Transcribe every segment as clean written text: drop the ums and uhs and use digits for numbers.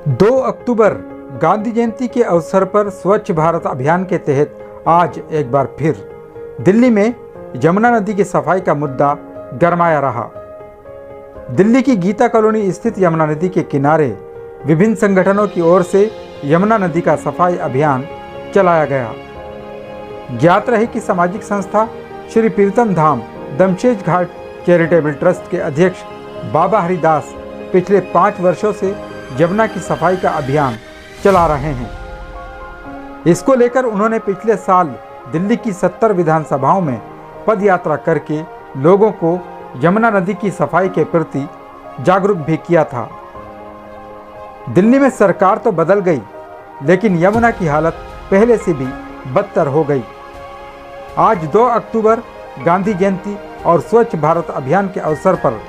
2 अक्टूबर गांधी जयंती के अवसर पर स्वच्छ भारत अभियान के तहत आज एक बार फिर दिल्ली में यमुना नदी की सफाई का मुद्दा गरमाया रहा। दिल्ली की गीता कॉलोनी स्थित यमुना नदी के किनारे विभिन्न संगठनों की ओर से यमुना नदी का सफाई अभियान चलाया गया। ज्ञात रहे कि सामाजिक संस्था श्री प्रीतम धाम दमशेज घाट चैरिटेबल ट्रस्ट के अध्यक्ष बाबा हरिदास पिछले 5 वर्षों से यमुना की सफाई का अभियान चला रहे हैं। इसको लेकर उन्होंने पिछले साल दिल्ली की 70 विधानसभाओं में पद यात्रा करके लोगों को यमुना नदी की सफाई के प्रति जागरूक भी किया था। दिल्ली में सरकार तो बदल गई, लेकिन यमुना की हालत पहले से भी बदतर हो गई। आज 2 अक्टूबर गांधी जयंती और स्वच्छ भारत अभियान के अवसर पर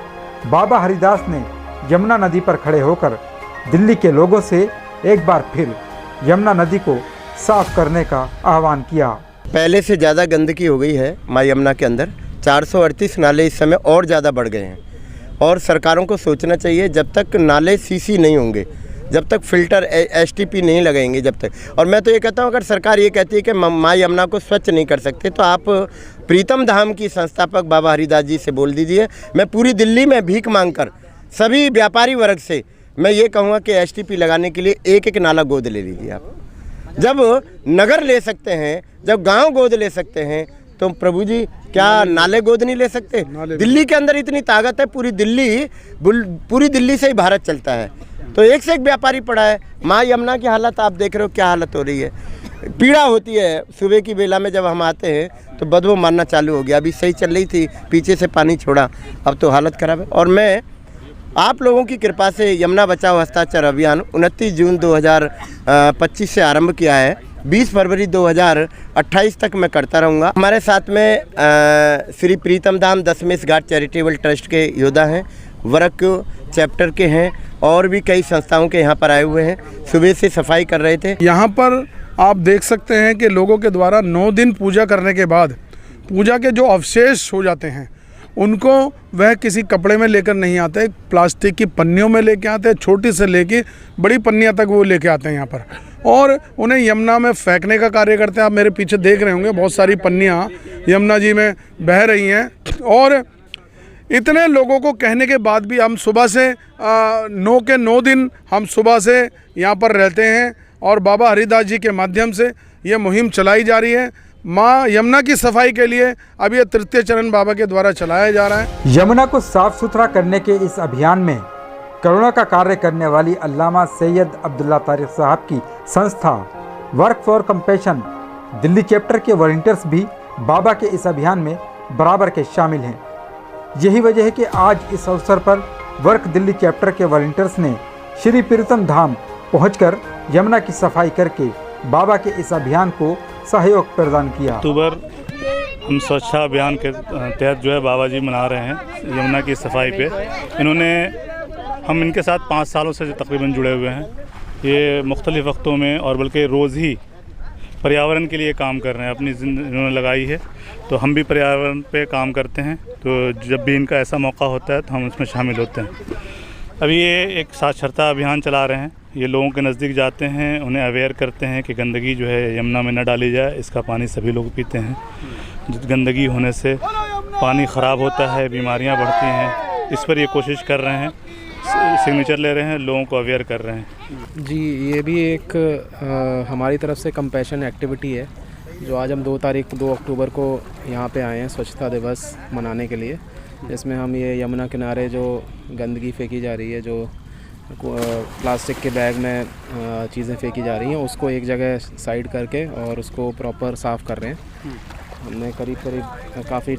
बाबा हरिदास ने यमुना नदी पर खड़े होकर दिल्ली के लोगों से एक बार फिर यमुना नदी को साफ करने का आह्वान किया। पहले से ज़्यादा गंदगी हो गई है माँ यमुना के अंदर। 438 नाले इस समय और ज़्यादा बढ़ गए हैं और सरकारों को सोचना चाहिए, जब तक नाले सीसी नहीं होंगे, जब तक फिल्टर एसटीपी नहीं लगाएंगे, जब तक। और मैं तो ये कहता हूँ, अगर सरकार ये कहती है कि माँ यमुना को स्वच्छ नहीं कर सकते, तो आप प्रीतम धाम की संस्थापक बाबा हरिदास जी से बोल दीजिए। मैं पूरी दिल्ली में भीख मांगकर सभी व्यापारी वर्ग से मैं ये कहूँगा कि एसटीपी लगाने के लिए एक एक नाला गोद ले लीजिए आप। जब नगर ले सकते हैं, जब गांव गोद ले सकते हैं, तो प्रभु जी क्या नाले गोद नहीं ले सकते? दिल्ली के अंदर इतनी ताकत है, पूरी दिल्ली से ही भारत चलता है। तो एक से एक व्यापारी पड़ा है। माँ यमुना की हालत आप देख रहे हो, क्या हालत हो रही है। पीड़ा होती है। सुबह की बेला में जब हम आते हैं तो बदबू मारना चालू हो गया। अभी सही चल रही थी, पीछे से पानी छोड़ा, अब तो हालत ख़राब है। और मैं आप लोगों की कृपा से यमुना बचाओ हस्ताक्षर अभियान 29 जून 2025 से आरंभ किया है। 20 फरवरी 2028 तक मैं करता रहूँगा। हमारे साथ में श्री प्रीतम धाम दशमेश घाट चैरिटेबल ट्रस्ट के योद्धा हैं, वर्क चैप्टर के हैं, और भी कई संस्थाओं के यहाँ पर आए हुए हैं। सुबह से सफाई कर रहे थे। यहाँ पर आप देख सकते हैं कि लोगों के द्वारा 9 दिन पूजा करने के बाद पूजा के जो अवशेष हो जाते हैं उनको वह किसी कपड़े में लेकर नहीं आते, प्लास्टिक की पन्नियों में लेके आते हैं। छोटी से लेके बड़ी पन्नियाँ तक वो लेके आते हैं यहाँ पर, और उन्हें यमुना में फेंकने का कार्य करते हैं। आप मेरे पीछे देख रहे होंगे, बहुत सारी पन्नियाँ यमुना जी में बह रही हैं। और इतने लोगों को कहने के बाद भी हम सुबह से 9 के 9 दिन हम सुबह से यहाँ पर रहते हैं, और बाबा हरिदास जी के माध्यम से ये मुहिम चलाई जा रही है। माँ यमुना की सफाई के लिए अब ये तृतीय चरण बाबा के द्वारा चलाया जा रहा है। यमुना को साफ सुथरा करने के इस अभियान में करुणा का कार्य करने वाली अल्लामा सैयद अब्दुल्ला तारिक साहब की संस्था work for compassion Delhi chapter के वॉलंटियर्स भी बाबा के इस अभियान में बराबर के शामिल हैं। यही वजह है कि आज इस अवसर पर वर्क दिल्ली चैप्टर के वॉलंटियर्स ने श्री प्रीतम धाम पहुंचकर यमुना की सफाई करके बाबा के इस अभियान को सहयोग प्रदान किया। अक्टूबर हम स्वच्छता अभियान के तहत जो है बाबा जी मना रहे हैं यमुना की सफाई पे। हम इनके साथ 5 सालों से तकरीबन जुड़े हुए हैं। ये मुख्तलिफ़ वक्तों में और बल्कि रोज़ ही पर्यावरण के लिए काम कर रहे हैं। अपनी जिंदगी इन्होंने लगाई है, तो हम भी पर्यावरण पे काम करते हैं। तो जब भी इनका ऐसा मौका होता है तो हम उसमें शामिल होते हैं। अभी ये एक साक्षरता अभियान चला रहे हैं। ये लोगों के नज़दीक जाते हैं, उन्हें अवेयर करते हैं कि गंदगी जो है यमुना में न डाली जाए। इसका पानी सभी लोग पीते हैं। गंदगी होने से पानी ख़राब होता है, बीमारियां बढ़ती हैं। इस पर ये कोशिश कर रहे हैं, सिग्नेचर ले रहे हैं, लोगों को अवेयर कर रहे हैं। जी, ये भी एक हमारी तरफ से कंपैशन एक्टिविटी है, जो आज हम 2 अक्टूबर को यहाँ पे आए हैं स्वच्छता दिवस मनाने के लिए। जिसमें हम ये यमुना किनारे जो गंदगी फेंकी जा रही है, जो प्लास्टिक के बैग में चीज़ें फेंकी जा रही हैं, उसको एक जगह साइड करके और उसको प्रॉपर साफ़ कर रहे हैं। हमने करीब काफ़ी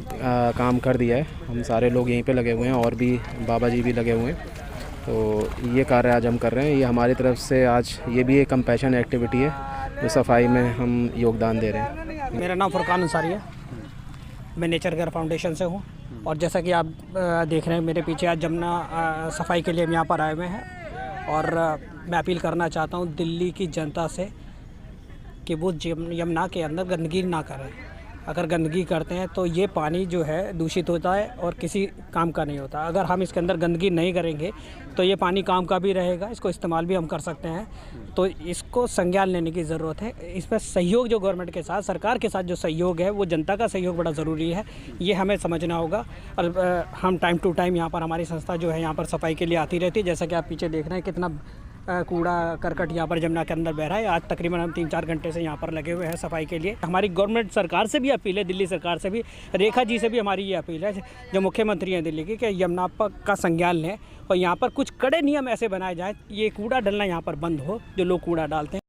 काम कर दिया है। हम सारे लोग यहीं पे लगे हुए हैं, और भी बाबा जी भी लगे हुए हैं। तो ये कार्य आज हम कर रहे हैं। ये हमारी तरफ से आज ये भी एक कंपैशन एक्टिविटी है, जो सफाई में हम योगदान दे रहे हैं। मेरा नाम फुरकान अंसारी है, मैं नेचर केयर फाउंडेशन से हूँ। और जैसा कि आप देख रहे हैं मेरे पीछे, आज यमुना सफाई के लिए हम यहाँ पर आए हुए हैं। और मैं अपील करना चाहता हूँ दिल्ली की जनता से कि वो यमुना के अंदर गंदगी ना करें। अगर गंदगी करते हैं तो ये पानी जो है दूषित होता है और किसी काम का नहीं होता। अगर हम इसके अंदर गंदगी नहीं करेंगे तो ये पानी काम का भी रहेगा, इसको इस्तेमाल भी हम कर सकते हैं। तो इसको संज्ञान लेने की ज़रूरत है। इसमें सहयोग जो गवर्नमेंट के साथ, सरकार के साथ जो सहयोग है, वो जनता का सहयोग बड़ा ज़रूरी है, ये हमें समझना होगा। और हम टाइम टू टाइम यहाँ पर हमारी संस्था जो है यहाँ पर सफाई के लिए आती रहती है। जैसा कि आप पीछे देख रहे हैं कितना कूड़ा करकट यहाँ पर जमुना के अंदर बह रहा है। आज तकरीबन हम 3-4 घंटे से यहाँ पर लगे हुए हैं सफाई के लिए। हमारी गवर्नमेंट सरकार से भी अपील है, दिल्ली सरकार से भी, रेखा जी से भी हमारी ये अपील है जो मुख्यमंत्री हैं दिल्ली की, कि यमुना का संज्ञान लें और यहाँ पर कुछ कड़े नियम ऐसे बनाए जाएँ, ये कूड़ा डलना यहाँ पर बंद हो, जो लोग कूड़ा डालते हैं।